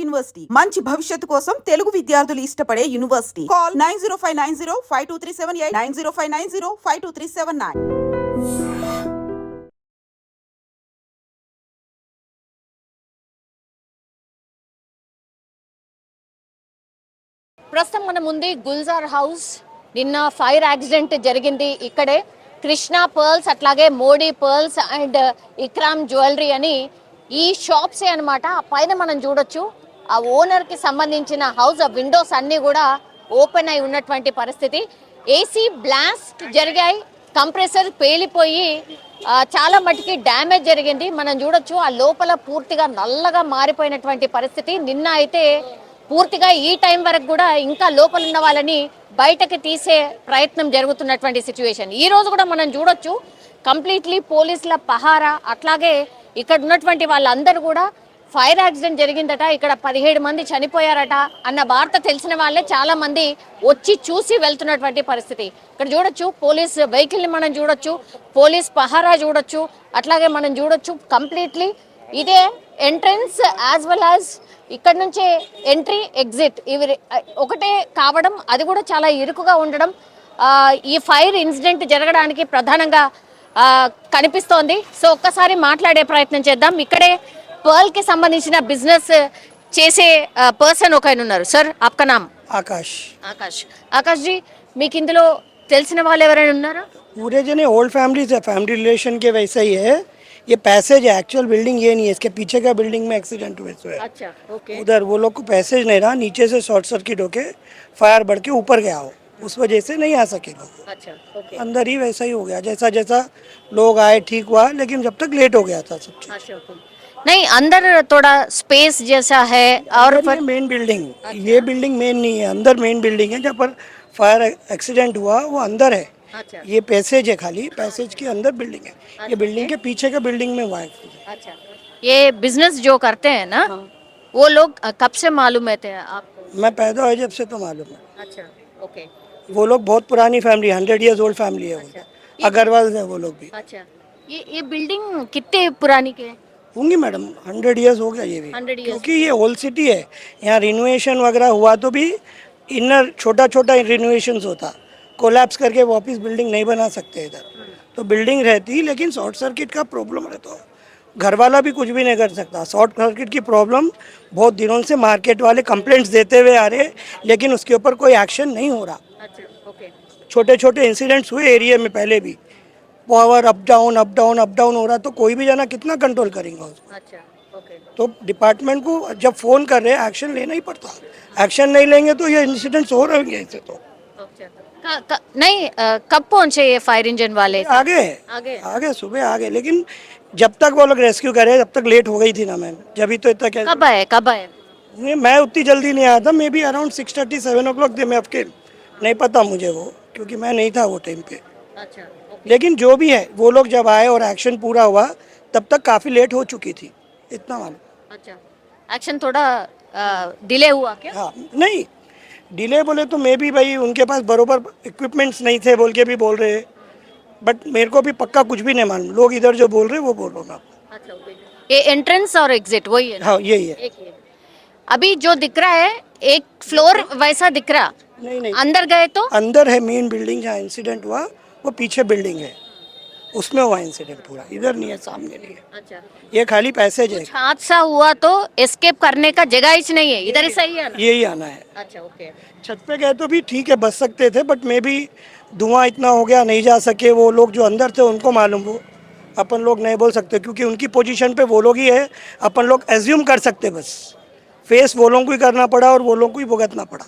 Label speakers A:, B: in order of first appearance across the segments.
A: University మంచి భవిష్యత్తు కోసం తెలుగు విద్యార్థులు ఇష్టపడే యూనివర్సిటీ. కాల్ 9059052378 9059052379.
B: ప్రస్తుతం మన ముందు గుల్జార్ హౌస్. నిన్న ఫైర్ యాక్సిడెంట్ జరిగింది ఇక్కడే. కృష్ణ పర్ల్స్, అట్లాగే Modi pearls and Ikram jewellery అని ఈ షాప్సే అనమాట. పైన మనం చూడొచ్చు ఆ ఓనర్ కి సంబంధించిన హౌస్ విండోస్ అన్ని కూడా ఓపెన్ అయి ఉన్నటువంటి పరిస్థితి. ఏసీ బ్లాస్ట్ జరిగాయి, కంప్రెసర్ పేలిపోయి చాలా మటుకి డ్యామేజ్ జరిగింది. మనం చూడొచ్చు ఆ లోపల పూర్తిగా నల్లగా మారిపోయినటువంటి పరిస్థితి. నిన్న అయితే పూర్తిగా ఈ టైం వరకు కూడా ఇంకా లోపల ఉన్న వాళ్ళని బయటకి తీసే ప్రయత్నం జరుగుతున్నటువంటి సిచ్యువేషన్. ఈ రోజు కూడా మనం చూడొచ్చు కంప్లీట్లీ పోలీసుల పహారా, అట్లాగే ఇక్కడ ఉన్నటువంటి వాళ్ళందరూ కూడా ఫైర్ యాక్సిడెంట్ జరిగిందట, ఇక్కడ 17 మంది చనిపోయారట అన్న వార్త తెలిసిన వాళ్ళే చాలా మంది వచ్చి చూసి వెళ్తున్నటువంటి పరిస్థితి. ఇక్కడ చూడొచ్చు పోలీస్ వెహికల్ ని మనం చూడొచ్చు, పోలీస్ పహారా చూడొచ్చు, అట్లాగే మనం చూడొచ్చు కంప్లీట్లీ ఇదే ఎంట్రన్స్ యాజ్ వెల్ యాజ్ ఇక్కడ నుంచే ఎంట్రీ ఎగ్జిట్ ఇవి ఒకటే కావడం, అది కూడా చాలా ఇరుకుగా ఉండడం ఈ ఫైర్ ఇన్సిడెంట్ జరగడానికి ప్రధానంగా కనిపిస్తోంది. సో ఒక్కసారి మాట్లాడే ప్రయత్నం చేద్దాం. ఇక్కడే పర్ల్ కి సంబంధించిన బిజినెస్ చేసే పర్సన్ ఒక ఆయన ఉన్నారు. సార్ ఆప్కా నామ్?
C: आकाश।
B: ఆకాష్ జీ, మీకు ఇందులో తెలిసిన వాళ్ళు ఎవరైనా ఉన్నారా?
C: पूरे जने ओल्ड फैमिलीज है, फैमिली रिलेशन के वैसा ही है। ये पैसेज है, एक्चुअल बिल्डिंग ये नहीं है, इसके पीछे का बिल्डिंग में एक्सीडेंट हुए है।
B: अच्छा, ओके।
C: उधर वो लोग को पैसेज नहीं रहा, नीचे से शॉर्ट सर्किट होके फायर बढ़ के ऊपर गया हो, उस वजह से नहीं आ सके लोग।
B: अच्छा, ओके।
C: अंदर ही वैसा ही हो गया, जैसा जैसा लोग आए ठीक हुआ, लेकिन जब तक लेट हो गया था सब चीज।
B: अच्छा, ओके। नहीं, अंदर थोड़ा स्पेस जैसा है और
C: ये मेन बिल्डिंग, ये बिल्डिंग मेन नहीं है, अंदर मेन बिल्डिंग है। जहाँ पर फायर एक्सीडेंट हुआ वो अंदर है।
B: अच्छा,
C: ये पैसेज है, खाली पैसेज के अंदर बिल्डिंग है। ये बिल्डिंग के पीछे का बिल्डिंग में हुआ है।
B: अच्छा। ये बिजनेस जो करते हैं ना, वो लोग कब से मालूम है थे आपको?
C: मैं पैदा हुआ जब से तो मालूम है।
B: अच्छा, ओके।
C: वो लोग बहुत पुरानी फैमिली, 100 ईयर्स ओल्ड फैमिली है वो। अग्रवाल है वो लोग भी।
B: अच्छा, ये बिल्डिंग कितने पुरानी के?
C: होंगी मैडम, 100 ईयर्स हो गया ये भी,
B: 100 years।
C: क्योंकि ये ओल्ड सिटी है। यहाँ रिनोवेशन वगैरह हुआ तो भी इनर छोटा छोटा रिनोवेशन होता, कोलैप्स करके वापस बिल्डिंग नहीं बना सकते इधर। तो बिल्डिंग रहती, लेकिन शॉर्ट सर्किट का प्रॉब्लम रहता है, घर वाला भी कुछ भी नहीं कर सकता। शॉर्ट सर्किट की प्रॉब्लम बहुत दिनों से मार्केट वाले कंप्लेंट्स देते हुए आ रहे, लेकिन उसके ऊपर कोई एक्शन नहीं हो रहा।
B: अच्छा, ओके।
C: छोटे छोटे इंसिडेंट्स हुए एरिया में पहले भी, पावर अप डाउन हो रहा, तो कोई भी जाना कितना कंट्रोल करेगा उसको।
B: अच्छा, ओके।
C: तो डिपार्टमेंट को जब फोन कर रहे हैं, एक्शन लेना ही पड़ता। एक्शन नहीं लेंगे तो ये इंसिडेंट्स हो रहेंगे ऐसे तो।
B: नहीं, कब पहुंचे ये फायर इंजन वाले?
C: आगे सुबह आ गए, लेकिन जब तक वो लोग रेस्क्यू करे तब तक लेट हो गई थी ना मैम। जब ही तो इतना क्या,
B: कब आए?
C: मैं उतनी जल्दी नहीं आया था, मे बी अराउंड 6:30 7 o'clock थे। मैं आपके नहीं पता मुझे वो, क्योंकि मैं नहीं था वो टाइम पे।
B: अच्छा,
C: लेकिन जो भी है, वो लोग जब आए और एक्शन पूरा हुआ तब तक काफ़ी लेट हो चुकी थी, इतना मालूम।
B: अच्छा, एक्शन थोड़ा डिले हुआ क्या?
C: हाँ, नहीं डिले बोले तो मे भी भाई उनके पास बरोबर इक्विपमेंट्स नहीं थे बोल के भी बोल रहे, बट मेरे को भी पक्का कुछ भी नहीं मालूम। लोग इधर जो बोल रहे वो बोल रहा हूँ मैं।
B: अच्छा, ओके। ये एंट्रेंस और एग्जिट वही है ना?
C: हाँ यही है।
B: एक ही है। अभी जो दिख रहा है एक फ्लोर वैसा दिख रहा,
C: नहीं
B: अंदर गए तो
C: अंदर है मेन बिल्डिंग, जहाँ इंसिडेंट हुआ वो पीछे बिल्डिंग है, उसमें हुआ इंसिडेंट पूरा, इधर नहीं है, सामने नहीं है।
B: अच्छा,
C: ये खाली पैसेज है,
B: हादसा हुआ तो एस्केप करने का जगह ही नहीं है, इधर ही सही है ना?
C: यही आना है।
B: अच्छा, ओके।
C: छत पे गए तो भी ठीक है, बच सकते थे, बट मे भी धुआं इतना हो गया नहीं जा सके। वो लोग जो अंदर थे उनको मालूम, वो अपन लोग नहीं बोल सकते, क्योंकि उनकी पोजीशन पे वो लोग ही है। अपन लोग एज्यूम कर सकते, बस फेस वो लोगों को ही करना पड़ा और वो लोग को ही भुगतना पड़ा।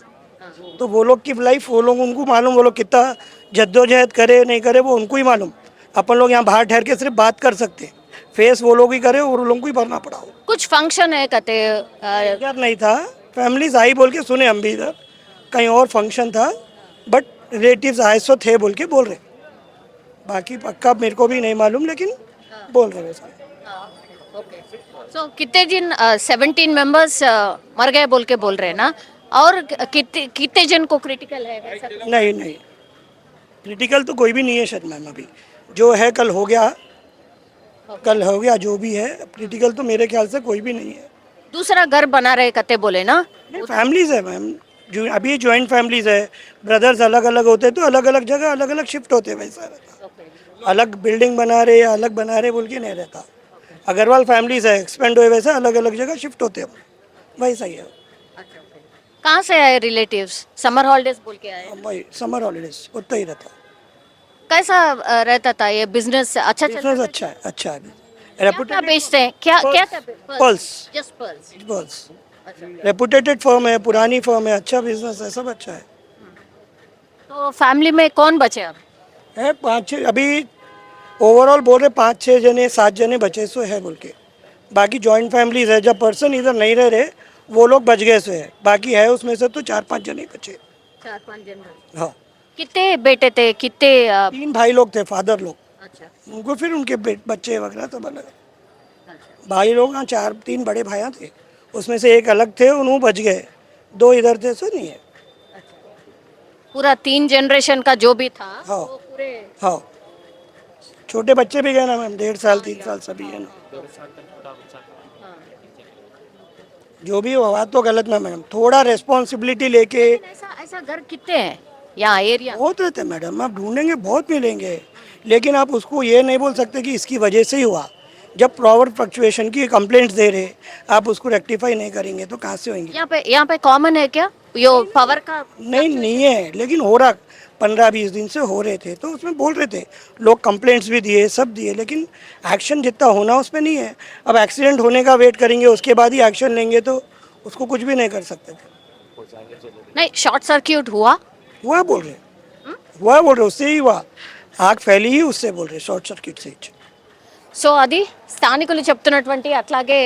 C: तो वो लोग की लाइफ वो लोग, उनको मालूम, वो लोग कितना जद्दोजहद करे नहीं करे वो उनको ही मालूम। अपन लोग यहाँ बाहर ठहर के सिर्फ बात कर सकते, फेस वो लोग ही करे और वो लोगों को ही भरना पड़ा।
B: कुछ फंक्शन है कहते
C: यार नहीं था, फैमिलीज आई बोल के सुने हम भी, इधर कहीं और फंक्शन था, बट रिलेटिव्स आए सो थे बोल के बोल रहे। बाकी पक्का मेरे को भी नहीं मालूम, लेकिन बोल रहे वैसा।
B: सो कितने दिन 17 मेंबर्स मर गए बोल के बोल रहे हैं ना, और कितने जन को क्रिटिकल है वैसा?
C: नहीं क्रिटिकल तो कोई भी नहीं है शायद मैम। अभी जो है कल हो गया जो भी है। क्रिटिकल तो मेरे ख्याल से कोई भी नहीं है।
B: दूसरा घर बना रहे कते बोले ना।
C: नहीं फैमिलीज है मैम, जो अभी जॉइंट फैमिलीज है, ब्रदर्स अलग अलग होते हैं तो अलग अलग जगह अलग अलग शिफ्ट होते हैं, वैसा रहता। अलग बिल्डिंग बना रहे या अलग बना रहे बोल के नहीं रहता। अग्रवाल फैमिलीज है, एक्सपेंड हुए वैसा अलग अलग जगह शिफ्ट होते हैं, वैसा ही है।
B: कहाँ से आए रिलेटिव्स, समर हॉलिडेज बोल के आए?
C: वही समर हॉलीडेज उतना ही रहता।
B: कैसा रहता था ये बिजनेस, अच्छा चलता
C: बिजनेस
B: था?
C: अच्छा है, अच्छा है।
B: क्या क्या बेचते हैं, क्या क्या क्या?
C: Pearls,
B: just pearls.
C: Pearls reputed firm है, पुरानी फर्म है, अच्छा बिजनेस है, सब अच्छा है।
B: तो फैमिली में कौन बचे अब?
C: है 5-6 अभी ओवरऑल बोल रहे, 5-6 जने 7 जने बचे सो है बोल के। बाकी जॉइंट फैमिलीज है, जब पर्सन इधर नहीं रह रहे वो लोग बच गए सो है, बाकी है उसमें से तो 4-5 जने बचे।
B: 4-5 जन बचे।
C: हाँ,
B: कितने बेटे थे, कितने
C: 3 भाई लोग थे, फादर लोग,
B: अच्छा
C: उनको फिर उनके बच्चे वगैरह सब अलग। भाई लोग हाँ 3 बड़े भाइयाँ थे, उसमें से एक अलग थे, उन्होंने बच गए, 2 इधर थे सो नहीं है।
B: पूरा 3 जनरेशन का जो भी था
C: हाँ।
B: वो पूरे।
C: हाँ, छोटे बच्चे भी गए ना मैम, 1.5 साल 3 साल सभी है ना। जो भी हुआ तो गलत ना मैडम, थोड़ा रेस्पॉन्सिबिलिटी लेके।
B: ऐसा ऐसा घर कितने हैं यहाँ एरिया?
C: बहुत रहते हैं मैडम, आप ढूंढेंगे बहुत मिलेंगे, लेकिन आप उसको ये नहीं बोल सकते कि इसकी वजह से ही हुआ। जब प्रॉपर फ्लक्चुएशन की कंप्लेंट्स दे रहे, आप उसको रेक्टिफाई नहीं करेंगे तो कहाँ से होंगे?
B: यहाँ पे कॉमन है क्या यो पावर का?
C: नहीं है, लेकिन हो रहा 15-20 दिन से हो रहे थे, तो उसमें बोल रहे थे लोग, कंप्लेंट्स भी दिए, सब दिए, लेकिन एक्शन जितना होना उस पर नहीं है। अब एक्सीडेंट होने का वेट करेंगे, उसके बाद ही एक्शन लेंगे तो उसको कुछ भी नहीं कर सकते थे।
B: नहीं, शॉर्ट सर्क्यूट हुआ।
C: हुआ बोल रहे, हुआ बोल रहे, उससे ही हुआ, आग फैली ही उससे बोल रहे, शॉर्ट सर्किट से ही।
B: సో అది స్థానికులు చెప్తున్నటువంటి, అట్లాగే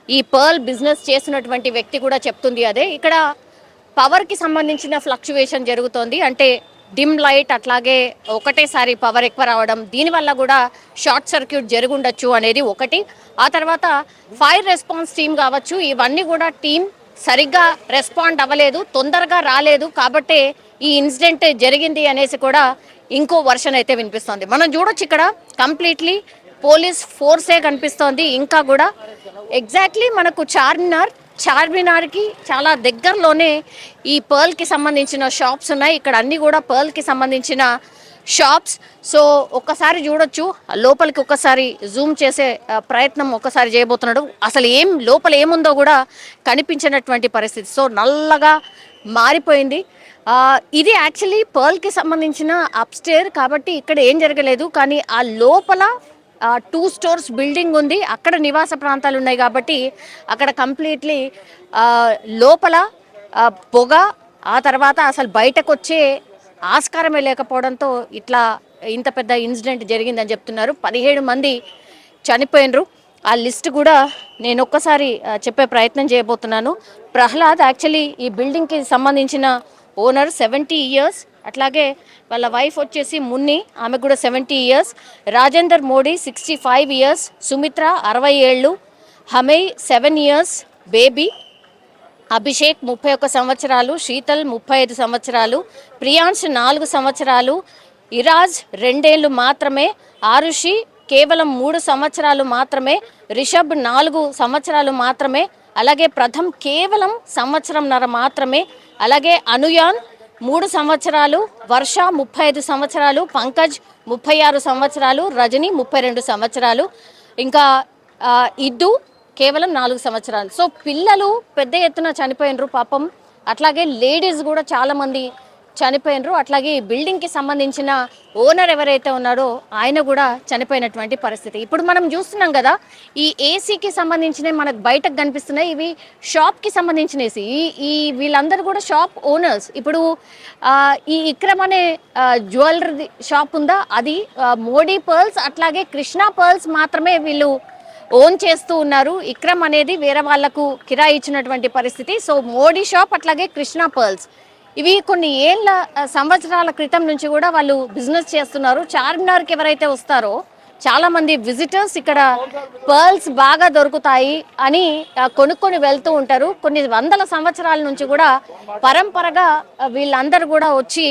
B: ఈ పర్ల్ బిజినెస్ చేస్తున్నటువంటి వ్యక్తి కూడా చెప్తుంది అదే. ఇక్కడ పవర్కి సంబంధించిన ఫ్లక్చువేషన్ జరుగుతోంది, అంటే డిమ్ లైట్ అట్లాగే ఒకటేసారి పవర్ ఎక్కువ రావడం, దీనివల్ల కూడా షార్ట్ సర్క్యూట్ జరుగుండొచ్చు అనేది ఒకటి. ఆ తర్వాత ఫైర్ రెస్పాన్స్ టీం కావచ్చు, ఇవన్నీ కూడా టీం సరిగ్గా రెస్పాండ్ అవ్వలేదు, తొందరగా రాలేదు, కాబట్టే ఈ ఇన్సిడెంట్ జరిగింది అనేసి కూడా ఇంకో వర్షన్ అయితే వినిపిస్తోంది. మనం చూడొచ్చు ఇక్కడ కంప్లీట్లీ పోలీస్ ఫోర్సే కనిపిస్తోంది. ఇంకా కూడా ఎగ్జాక్ట్లీ మనకు చార్మినార్కి చాలా దగ్గరలోనే ఈ పర్ల్కి సంబంధించిన షాప్స్ ఉన్నాయి. ఇక్కడ అన్నీ కూడా పర్ల్కి సంబంధించిన షాప్స్. సో ఒక్కసారి చూడొచ్చు, లోపలికి ఒక్కసారి జూమ్ చేసే ప్రయత్నం ఒక్కసారి చేయబోతున్నాడు. అసలు లోపల ఏముందో కూడా కనిపించినటువంటి పరిస్థితి. సో నల్లగా మారిపోయింది. ఇది యాక్చువల్లీ పర్ల్కి సంబంధించిన అప్స్టేర్ కాబట్టి ఇక్కడ ఏం జరగలేదు, కానీ ఆ లోపల 2 స్టోర్స్ బిల్డింగ్ ఉంది, అక్కడ నివాస ప్రాంతాలు ఉన్నాయి కాబట్టి అక్కడ కంప్లీట్లీ లోపల పొగ, ఆ తర్వాత అసలు బయటకు వచ్చే ఆస్కారమే లేకపోవడంతో ఇంత పెద్ద ఇన్సిడెంట్ జరిగిందని చెప్తున్నారు. 17 మంది చనిపోయినరు. ఆ లిస్ట్ కూడా నేను ఒక్కసారి చెప్పే ప్రయత్నం చేయబోతున్నాను. ప్రహ్లాద్ యాక్చువల్లీ ఈ బిల్డింగ్కి సంబంధించిన ఓనర్, 70 ఇయర్స్. అట్లాగే వాళ్ళ వైఫ్ వచ్చేసి మున్ని, ఆమె కూడా 70 ఇయర్స్. రాజేందర్ మోడీ 65 ఇయర్స్. సుమిత్ర 60 ఏళ్ళు. హమై 7 ఇయర్స్ బేబీ. అభిషేక్ 31 సంవత్సరాలు. శీతల్ 35 సంవత్సరాలు. ప్రియాంశ్ 4 సంవత్సరాలు. ఇరాజ్ 2 ఏళ్ళు మాత్రమే. ఆరుషి కేవలం 3 సంవత్సరాలు మాత్రమే. రిషబ్ 4 సంవత్సరాలు మాత్రమే. అలాగే ప్రథమ్ కేవలం 1.5 సంవత్సరం మాత్రమే. అలాగే అనుయాన్ 3 సంవత్సరాలు. వర్ష 35 సంవత్సరాలు. పంకజ్ 36 సంవత్సరాలు. రజని 32 సంవత్సరాలు. ఇంకా ఇద్దు కేవలం 4 సంవత్సరాలు. సో పిల్లలు పెద్ద ఎత్తున చనిపోయినరు పాపం. అట్లాగే లేడీస్ కూడా చాలామంది చనిపోయినరు. అట్లాగే ఈ బిల్డింగ్కి సంబంధించిన ఓనర్ ఎవరైతే ఉన్నాడో ఆయన కూడా చనిపోయినటువంటి పరిస్థితి. ఇప్పుడు మనం చూస్తున్నాం కదా, ఈ ఏసీకి సంబంధించినవి మనకు బయటకు కనిపిస్తున్నాయి. ఇవి షాప్కి సంబంధించిన ఏసీ. ఈ వీళ్ళందరూ కూడా షాప్ ఓనర్స్. ఇప్పుడు ఈ ఇక్రమ్ అనే జ్యువెలరీ షాప్ ఉందా, అది మోడీ పర్ల్స్ అట్లాగే కృష్ణా పర్ల్స్ మాత్రమే వీళ్ళు ఓన్ చేస్తూ ఉన్నారు. ఇక్రమ్ అనేది వేరే వాళ్లకు కిరాయి ఇచ్చినటువంటి పరిస్థితి. సో మోడీ షాప్ అట్లాగే కృష్ణా పర్ల్స్ ఇవి కొన్ని సంవత్సరాల క్రితం నుంచి కూడా వాళ్ళు బిజినెస్ చేస్తున్నారు. చార్మినార్కి ఎవరైతే వస్తారో చాలా మంది విజిటర్స్ ఇక్కడ పర్ల్స్ బాగా దొరుకుతాయి అని కొనుక్కొని వెళ్తూ ఉంటారు. కొన్ని వందల సంవత్సరాల నుంచి కూడా పరంపరగా వీళ్ళందరూ కూడా వచ్చి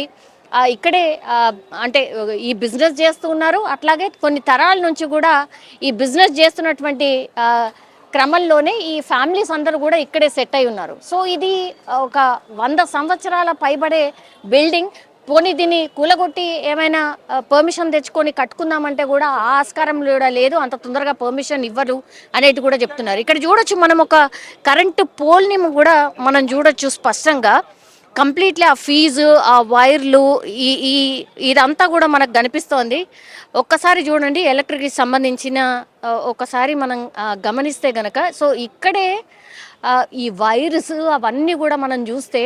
B: ఇక్కడే అంటే ఈ బిజినెస్ చేస్తూ ఉన్నారు. అట్లాగే కొన్ని తరాల నుంచి కూడా ఈ బిజినెస్ చేస్తున్నటువంటి క్రమంలోనే ఈ ఫ్యామిలీస్ అందరూ కూడా ఇక్కడే సెట్ అయి ఉన్నారు. సో ఇది ఒక 100 సంవత్సరాల పైబడే బిల్డింగ్. పోనీ దీన్ని కూలగొట్టి ఏమైనా పర్మిషన్ తెచ్చుకొని కట్టుకుందామంటే కూడా ఆ ఆస్కారం కూడా లేదు, అంత తొందరగా పర్మిషన్ ఇవ్వరు అనేది కూడా చెప్తున్నారు. ఇక్కడ చూడొచ్చు మనం ఒక కరెంటు పోల్ని కూడా మనం చూడొచ్చు స్పష్టంగా. కంప్లీట్లీ ఆ ఫీజు, ఆ వైర్లు, ఈ ఇదంతా కూడా మనకు కనిపిస్తోంది. ఒక్కసారి చూడండి ఎలక్ట్రిక్కి సంబంధించిన ఒకసారి మనం గమనిస్తే గనక, సో ఇక్కడే ఈ వైర్స్ అవన్నీ కూడా మనం చూస్తే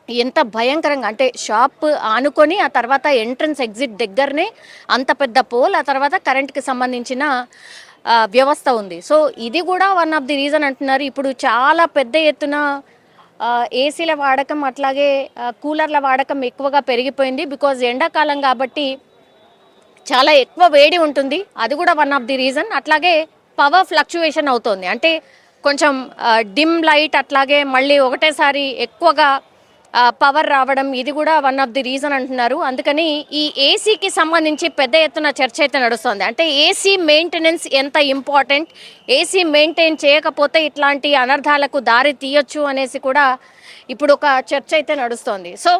B: ఎంత భయంకరంగా, అంటే షాప్ ఆనుకొని ఆ తర్వాత ఎంట్రన్స్ ఎగ్జిట్ దగ్గరనే అంత పెద్ద పోల్, ఆ తర్వాత కరెంట్కి సంబంధించిన వ్యవస్థ ఉంది. సో ఇది కూడా వన్ ఆఫ్ ది రీజన్ అంటున్నారు. ఇప్పుడు చాలా పెద్ద ఎత్తున ఏసీల వాడకం అట్లాగే కూలర్ల వాడకం ఎక్కువగా పెరిగిపోయింది. బికాజ్ ఎండాకాలం కాబట్టి చాలా ఎక్కువ వేడి ఉంటుంది, అది కూడా వన్ ఆఫ్ ది రీజన్. అట్లాగే పవర్ ఫ్లక్చువేషన్ అవుతుంది, అంటే కొంచెం డిమ్ లైట్ అట్లాగే మళ్ళీ ఒకటేసారి ఎక్కువగా పవర్ రావడం, ఇది కూడా వన్ ఆఫ్ ది రీజన్ అంటున్నారు. అందుకని ఈ ఏసీకి సంబంధించి పెద్ద ఎత్తున చర్చ అయితే నడుస్తుంది. అంటే ఏసీ మెయింటెనెన్స్ ఎంత ఇంపార్టెంట్, ఏసీ మెయింటైన్ చేయకపోతే ఇట్లాంటి అనర్థాలకు దారి తీయొచ్చు అనేసి కూడా ఇప్పుడు ఒక చర్చ అయితే నడుస్తోంది. సో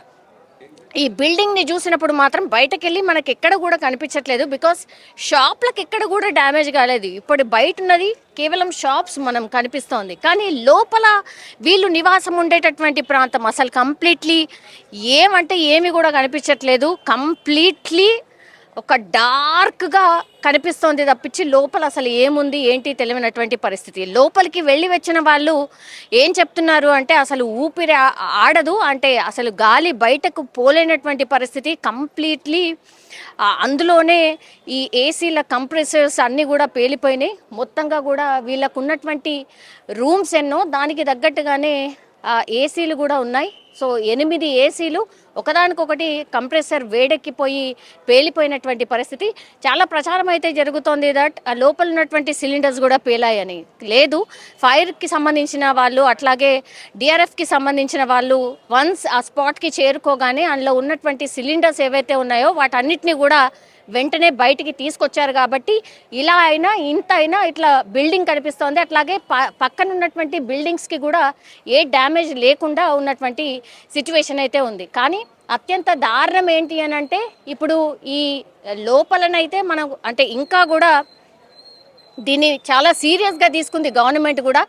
B: ఈ బిల్డింగ్ని చూసినప్పుడు మాత్రం బయటకు వెళ్ళి మనకి ఎక్కడ కూడా కనిపించట్లేదు. బికాస్ షాప్లకు ఎక్కడ కూడా డ్యామేజ్ కాలేదు. ఇప్పుడు బయట ఉన్నది కేవలం షాప్స్ మనం కనిపిస్తోంది, కానీ లోపల వీళ్ళు నివాసం ఉండేటటువంటి ప్రాంతం అసలు కంప్లీట్లీ ఏమంటే ఏమి కూడా కనిపించట్లేదు. కంప్లీట్లీ ఒక డార్క్గా కనిపిస్తోంది తప్పించి లోపల అసలు ఏముంది ఏంటి తెలియనటువంటి పరిస్థితి. లోపలికి వెళ్ళి వచ్చిన వాళ్ళు ఏం చెప్తున్నారు అంటే అసలు ఊపిరి ఆడదు, అంటే అసలు గాలి బయటకు పోలేనటువంటి పరిస్థితి. కంప్లీట్లీ అందులోనే ఈ ఏసీల కంప్రెసర్స్ అన్నీ కూడా పేలిపోయినాయి. మొత్తంగా కూడా వీళ్ళకు ఉన్నటువంటి రూమ్స్ ఎన్నో దానికి తగ్గట్టుగానే ఏసీలు కూడా ఉన్నాయి. సో 8 ఏసీలు ఒకదానికొకటి కంప్రెసర్ వేడెక్కిపోయి పేలిపోయినటువంటి పరిస్థితి. చాలా ప్రచారం అయితే జరుగుతోంది దట్ లోపల ఉన్నటువంటి సిలిండర్స్ కూడా పేలాయని. లేదు, ఫైర్కి సంబంధించిన వాళ్ళు అట్లాగే డిఆర్ఎఫ్కి సంబంధించిన వాళ్ళు వన్స్ ఆ స్పాట్కి చేరుకోగానే అందులో ఉన్నటువంటి సిలిండర్స్ ఏవైతే ఉన్నాయో వాటన్నిటిని కూడా వెంటనే బయటికి తీసుకొచ్చారు. కాబట్టి ఇలా అయినా ఇంత అయినా ఇట్లా బిల్డింగ్ కనిపిస్తోంది. అట్లాగే పక్కన ఉన్నటువంటి బిల్డింగ్స్కి కూడా ఏ డ్యామేజ్ లేకుండా ఉన్నటువంటి సిచ్యువేషన్ అయితే ఉంది. కానీ అత్యంత దారుణం ఏంటి అని అంటే ఇప్పుడు ఈ లోపలనైతే మనం అంటే ఇంకా కూడా దీన్ని చాలా సీరియస్గా తీసుకుంది గవర్నమెంట్ కూడా.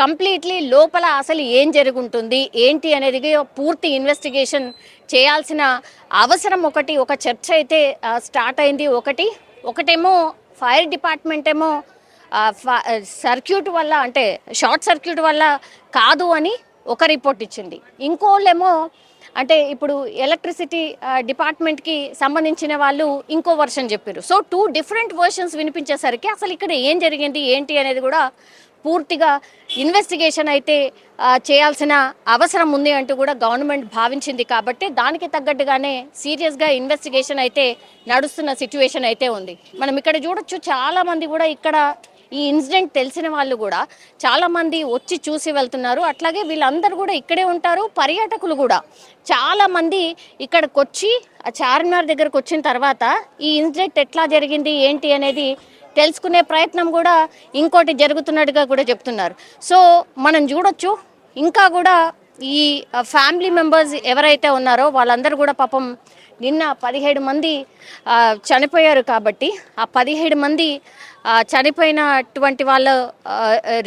B: కంప్లీట్లీ లోపల అసలు ఏం జరుగుంటుంది ఏంటి అనేది పూర్తి ఇన్వెస్టిగేషన్ చేయాల్సిన అవసరం ఒక చర్చ అయితే స్టార్ట్ అయింది. ఒకటేమో ఫైర్ డిపార్ట్మెంట్ ఏమో సర్క్యూట్ వల్ల అంటే షార్ట్ సర్క్యూట్ వల్ల కాదు అని ఒక రిపోర్ట్ ఇచ్చింది. ఇంకోళ్ళేమో అంటే ఇప్పుడు ఎలక్ట్రిసిటీ డిపార్ట్మెంట్కి సంబంధించిన వాళ్ళు ఇంకో వర్షన్ చెప్పారు. సో 2 డిఫరెంట్ వర్షన్స్ వినిపించేసరికి అసలు ఇక్కడ ఏం జరిగింది ఏంటి అనేది కూడా పూర్తిగా ఇన్వెస్టిగేషన్ అయితే చేయాల్సిన అవసరం ఉంది అంటూ కూడా గవర్నమెంట్ భావించింది. కాబట్టి దానికి తగ్గట్టుగానే సీరియస్గా ఇన్వెస్టిగేషన్ అయితే నడుస్తున్న సిచ్యువేషన్ అయితే ఉంది. మనం ఇక్కడ చూడొచ్చు చాలా మంది కూడా ఇక్కడ ఈ ఇన్సిడెంట్ తెలిసిన వాళ్ళు కూడా చాలామంది వచ్చి చూసి వెళ్తున్నారు. అట్లాగే వీళ్ళందరూ కూడా ఇక్కడే ఉంటారు. పర్యాటకులు కూడా చాలామంది ఇక్కడికి వచ్చి చార్మినార్ దగ్గరకు వచ్చిన తర్వాత ఈ ఇన్సిడెంట్ ఎట్లా జరిగింది ఏంటి అనేది తెలుసుకునే ప్రయత్నం కూడా ఇంకోటి జరుగుతున్నట్టుగా కూడా చెప్తున్నారు. సో మనం చూడొచ్చు ఇంకా కూడా ఈ ఫ్యామిలీ మెంబర్స్ ఎవరైతే ఉన్నారో వాళ్ళందరూ కూడా పాపం నిన్న 17 మంది చనిపోయారు. కాబట్టి ఆ 17 మంది చనిపోయినటువంటి వాళ్ళ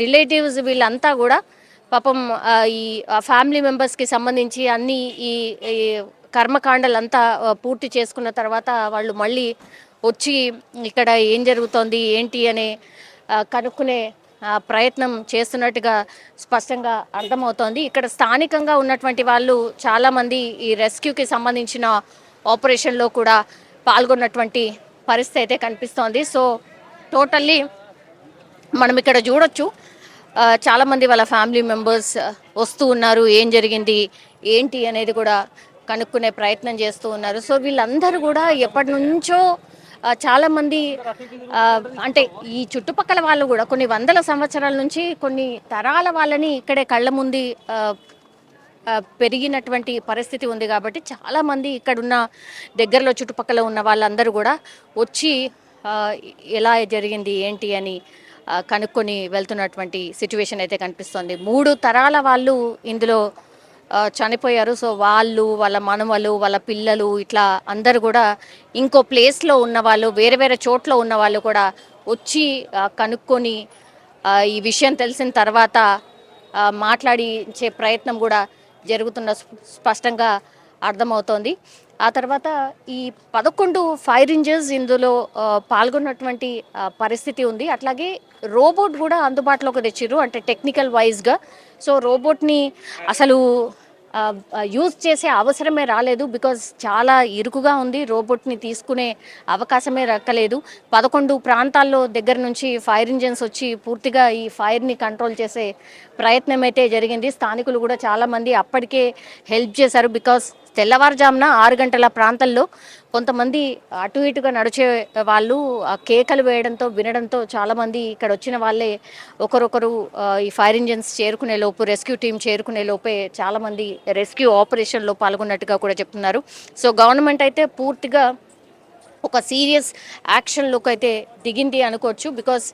B: రిలేటివ్స్ వీళ్ళంతా కూడా పాపం ఈ ఫ్యామిలీ మెంబర్స్కి సంబంధించి అన్ని ఈ కర్మకాండలంతా పూర్తి చేసుకున్న తర్వాత వాళ్ళు మళ్ళీ వచ్చి ఇక్కడ ఏం జరుగుతోంది ఏంటి అనే కనుక్కునే ప్రయత్నం చేస్తున్నట్టుగా స్పష్టంగా అర్థమవుతోంది. ఇక్కడ స్థానికంగా ఉన్నటువంటి వాళ్ళు చాలామంది ఈ రెస్క్యూకి సంబంధించిన ఆపరేషన్లో కూడా పాల్గొన్నటువంటి పరిస్థితి అయితే కనిపిస్తోంది. సో టోటల్లీ మనం ఇక్కడ చూడొచ్చు చాలామంది వాళ్ళ ఫ్యామిలీ మెంబర్స్ వస్తూ ఉన్నారు. ఏం జరిగింది ఏంటి అనేది కూడా కనుక్కునే ప్రయత్నం చేస్తూ ఉన్నారు. సో వీళ్ళందరూ కూడా ఎప్పటి నుంచో చాలామంది అంటే ఈ చుట్టుపక్కల వాళ్ళు కూడా కొన్ని వందల సంవత్సరాల నుంచి కొన్ని తరాల వాళ్ళని ఇక్కడే కళ్ళ ముందు పెరిగినటువంటి పరిస్థితి ఉంది. కాబట్టి చాలామంది ఇక్కడున్న దగ్గరలో చుట్టుపక్కల ఉన్న వాళ్ళందరూ కూడా వచ్చి ఎలా జరిగింది ఏంటి అని కనుక్కొని వెళ్తున్నటువంటి సిచ్యువేషన్ అయితే కనిపిస్తోంది. 3 తరాల వాళ్ళు ఇందులో చనిపోయారు. సో వాళ్ళు, వాళ్ళ మనవలు, వాళ్ళ పిల్లలు ఇట్లా అందరూ కూడా ఇంకో ప్లేస్లో ఉన్నవాళ్ళు, వేరే వేరే చోట్ల ఉన్నవాళ్ళు కూడా వచ్చి కనుక్కొని ఈ విషయం తెలిసిన తర్వాత మాట్లాడించే ప్రయత్నం కూడా జరుగుతున్న స్పష్టంగా అర్థమవుతోంది. ఆ తర్వాత ఈ 11 ఫైర్ ఇంజిన్స్ ఇందులో పాల్గొన్నటువంటి పరిస్థితి ఉంది. అట్లాగే రోబోట్ కూడా అందుబాటులోకి తెచ్చిర్రు, అంటే టెక్నికల్ వైజ్గా. సో రోబోట్ని అసలు యూజ్ చేసే అవసరమే రాలేదు, బికాజ్ చాలా ఇరుకుగా ఉంది. రోబోట్ని తీసుకునే అవకాశమే దక్కలేదు. 11 ప్రాంతాల్లో దగ్గర నుంచి ఫైర్ ఇంజిన్స్ వచ్చి పూర్తిగా ఈ ఫైర్ని కంట్రోల్ చేసే ప్రయత్నం అయితే జరిగింది. స్థానికులు కూడా చాలామంది అప్పటికే హెల్ప్ చేశారు. బికాస్ తెల్లవారుజామున 6 గంటల ప్రాంతంలో కొంతమంది అటు ఇటుగా నడిచే వాళ్ళు కేకలు వేయడంతో వినడంతో చాలామంది ఇక్కడ వచ్చిన వాళ్ళే ఒకరొకరు ఈ ఫైర్ ఇంజిన్స్ చేరుకునే లోపు, రెస్క్యూ టీం చేరుకునే లోపే చాలామంది రెస్క్యూ ఆపరేషన్లో పాల్గొన్నట్టుగా కూడా చెప్తున్నారు. సో గవర్నమెంట్ అయితే పూర్తిగా ఒక సీరియస్ యాక్షన్లోకి అయితే దిగింది అనుకోవచ్చు. బికాస్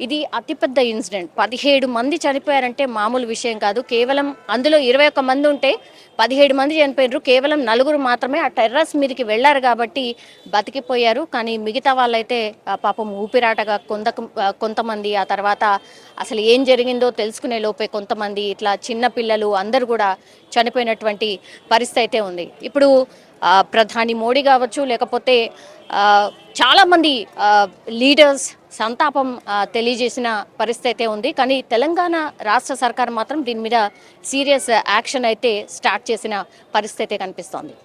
B: ఇది అతిపెద్ద ఇన్సిడెంట్. 17 మంది చనిపోయారంటే మామూలు విషయం కాదు. కేవలం అందులో 21 మంది ఉంటే 17 మంది చనిపోయారు. కేవలం 4 మాత్రమే ఆ టెర్రస్ మీదకి వెళ్ళారు కాబట్టి బతికిపోయారు. కానీ మిగతా వాళ్ళైతే పాపం ఊపిరాటగా కొంతమంది, ఆ తర్వాత అసలు ఏం జరిగిందో తెలుసుకునే లోపే కొంతమంది, ఇట్లా చిన్న పిల్లలు అందరూ కూడా చనిపోయినటువంటి పరిస్థితి అయితే ఉంది. ఇప్పుడు ప్రధాని మోడీ కావచ్చు, లేకపోతే చాలామంది లీడర్స్ సంతాపం తెలియజేసిన పరిస్థితి అయితే ఉంది. కానీ తెలంగాణ రాష్ట్ర సర్కార్ మాత్రం దీని మీద సీరియస్ యాక్షన్ అయితే స్టార్ట్ చేసిన పరిస్థితి అయితే కనిపిస్తోంది.